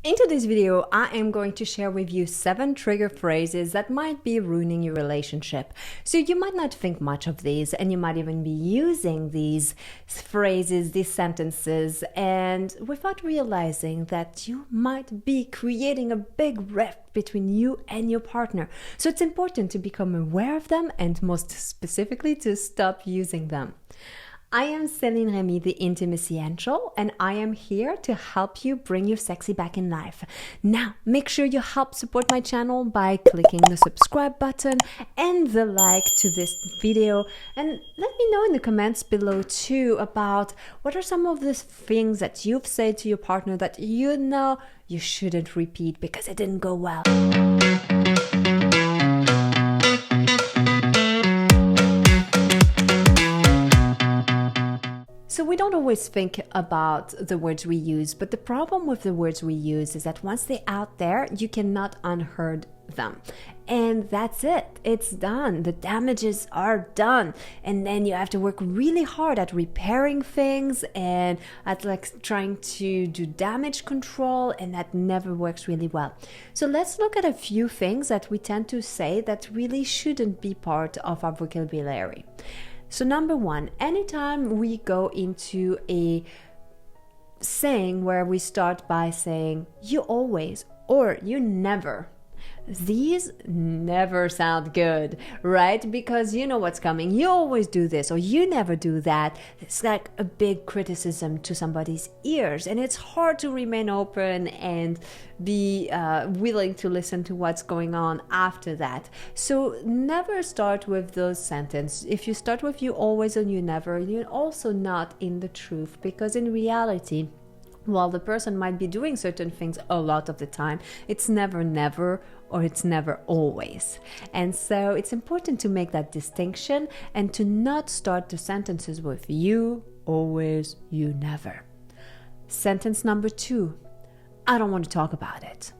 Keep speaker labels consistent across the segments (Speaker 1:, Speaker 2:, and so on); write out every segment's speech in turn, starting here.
Speaker 1: In today's video, I am going to share with you 7 trigger phrases that might be ruining your relationship. So you might not think much of these, and you might even be using these phrases, these sentences, and without realizing that you might be creating a big rift between you and your partner. So it's important to become aware of them and most specifically to stop using them. I am Céline Remy, the Intimacy Angel, and I am here to help you bring your sexy back in life. Now, make sure you help support my channel by clicking the subscribe button and the like to this video. And let me know in the comments below too about what are some of the things that you've said to your partner that you know you shouldn't repeat because it didn't go well. So we don't always think about the words we use, but the problem with the words we use is that once they're out there, you cannot unheard them. And that's it. It's done. The damages are done. And then you have to work really hard at repairing things and at trying to do damage control, and that never works really well. So let's look at a few things that we tend to say that really shouldn't be part of our vocabulary. So number 1, anytime we go into a saying where we start by saying you always or you never, these never sound good, right? Because you know what's coming. You always do this or you never do that. It's like a big criticism to somebody's ears, and it's hard to remain open and be willing to listen to what's going on after that. So never start with those sentences. If you start with you always and you never, you're also not in the truth, because in reality, while the person might be doing certain things a lot of the time, it's never never or it's never always. And so it's important to make that distinction and to not start the sentences with you always, you never. Sentence number 2, I don't want to talk about it.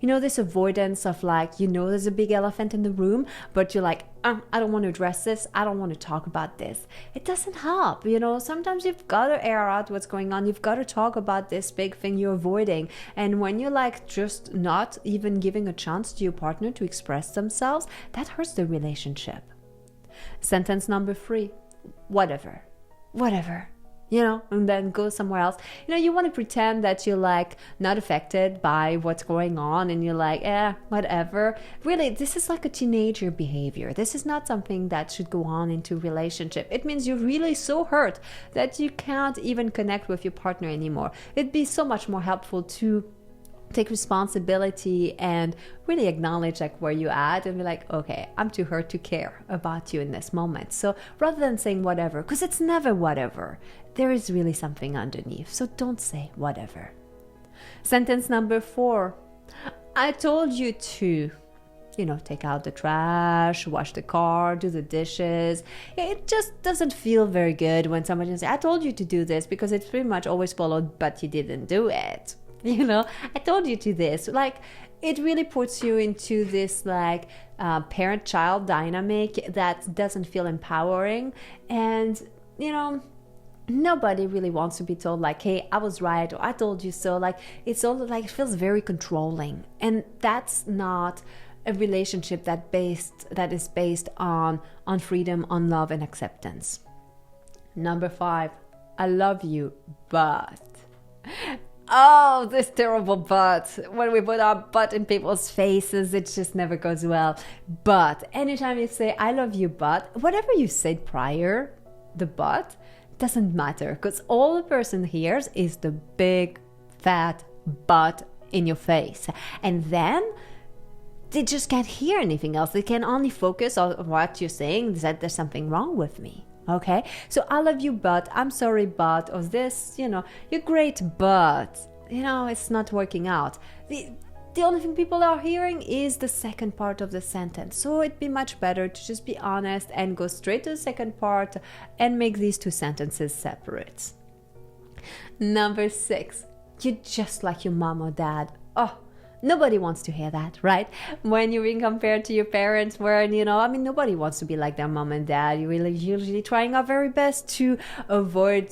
Speaker 1: You know, this avoidance of there's a big elephant in the room, but you're like, I don't want to address this. I don't want to talk about this. It doesn't help. Sometimes you've got to air out what's going on. You've got to talk about this big thing you're avoiding. And when you're just not even giving a chance to your partner to express themselves, that hurts the relationship. Sentence number 3, whatever. And then go somewhere else. You want to pretend that you're not affected by what's going on, and you're whatever. Really, this is like a teenager behavior. This is not something that should go on into a relationship. It means you're really so hurt that you can't even connect with your partner anymore. It'd be so much more helpful to take responsibility and really acknowledge where you're at and be okay, I'm too hurt to care about you in this moment. So rather than saying whatever, because it's never whatever, there is really something underneath. So don't say whatever. Sentence number 4, I told you to, take out the trash, wash the car, do the dishes. It just doesn't feel very good when somebody says, I told you to do this, because it's pretty much always followed, but you didn't do it. I told you to this. It really puts you into this parent-child dynamic that doesn't feel empowering. And, nobody really wants to be told hey, I was right, or I told you so. It's all it feels very controlling. And that's not a relationship that is based on freedom, on love and acceptance. Number 5, I love you, but... Oh, this terrible but. When we put our butt in people's faces, it just never goes well. But anytime you say, I love you, but, whatever you said prior, the but, doesn't matter. Because all the person hears is the big, fat but in your face. And then they just can't hear anything else. They can only focus on what you're saying, that there's something wrong with me. Okay, so I love you, but I'm sorry, but, or this, you're great, but, it's not working out. The only thing people are hearing is the second part of the sentence. So it'd be much better to just be honest and go straight to the second part and make these 2 sentences separate. Number 6, you're just like your mom or dad. Oh, nobody wants to hear that, right? When you're being compared to your parents, where, nobody wants to be like their mom and dad. You're really usually trying our very best to avoid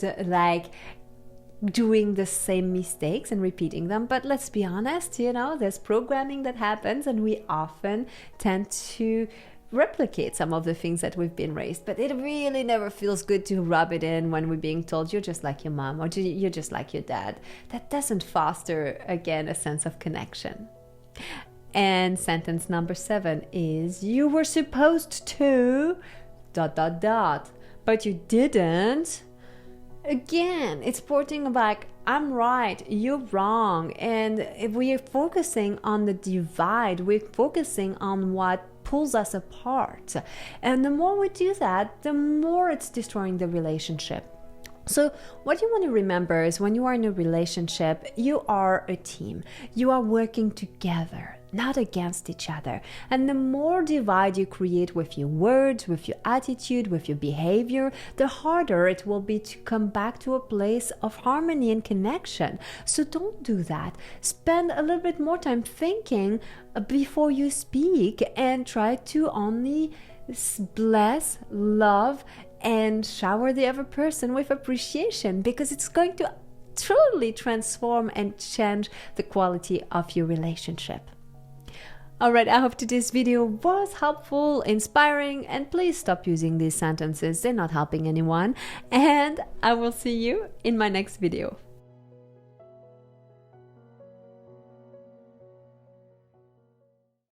Speaker 1: doing the same mistakes and repeating them. But let's be honest, you know, there's programming that happens, and we often tend to replicate some of the things that we've been raised. But it really never feels good to rub it in when we're being told you're just like your mom or you're just like your dad. That doesn't foster, again, a sense of connection. And sentence number 7 is, you were supposed to ... but you didn't. Again, it's pointing back, I'm right, you're wrong. And if we are focusing on the divide, we're focusing on what pulls us apart. And the more we do that, the more it's destroying the relationship. So what you want to remember is, when you are in a relationship, you are a team. You are working together, not against each other. And the more divide you create with your words, with your attitude, with your behavior, the harder it will be to come back to a place of harmony and connection. So don't do that. Spend a little bit more time thinking before you speak, and try to only bless, love, and shower the other person with appreciation, because it's going to truly transform and change the quality of your relationship. Alright, I hope today's video was helpful, inspiring, and please stop using these sentences. They're not helping anyone. And I will see you in my next video.